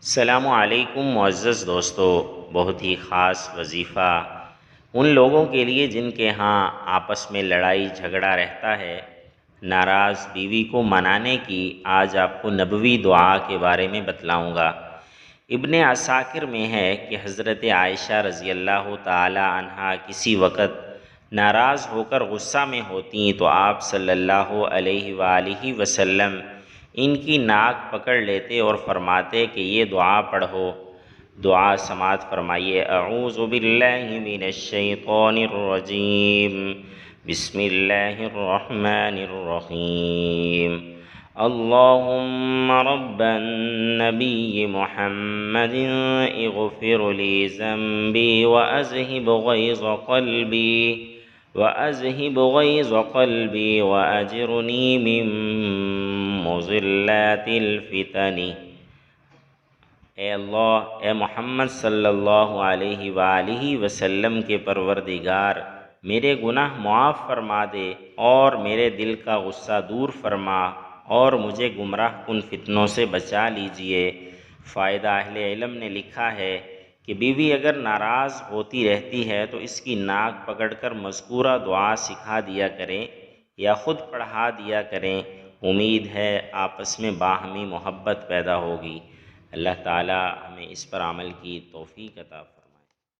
السلام علیکم معزز دوستو، بہت ہی خاص وظیفہ ان لوگوں کے لیے جن کے ہاں آپس میں لڑائی جھگڑا رہتا ہے، ناراض بیوی کو منانے کی آج آپ کو نبوی دعا کے بارے میں بتلاؤں گا۔ ابن عساکر میں ہے کہ حضرت عائشہ رضی اللہ تعالی عنہا کسی وقت ناراض ہو کر غصہ میں ہوتیں تو آپ صلی اللہ علیہ وآلہ وسلم ان کی ناک پکڑ لیتے اور فرماتے کہ یہ دعا پڑھو۔ دعا سماعت فرمائیے۔ اعوذ باللہ من الشیطان الرجیم، بسم اللہ الرحمن الرحیم۔ اللہم رب النبی محمد اغفر لی ذنبی وأذهب غيظ قلبي وأجرني من مضلات الفتن۔ اے اللہ، اے محمد صلی اللہ علیہ وآلہ وسلم کے پروردگار، میرے گناہ معاف فرما دے اور میرے دل کا غصہ دور فرما اور مجھے گمراہ کن فتنوں سے بچا لیجئے۔ فائدہ اہل علم نے لکھا ہے کہ بیوی اگر ناراض ہوتی رہتی ہے تو اس کی ناک پکڑ کر مذکورہ دعا سکھا دیا کریں یا خود پڑھا دیا کریں۔ امید ہے آپس میں باہمی محبت پیدا ہوگی۔ اللہ تعالی ہمیں اس پر عمل کی توفیق عطا فرمائے۔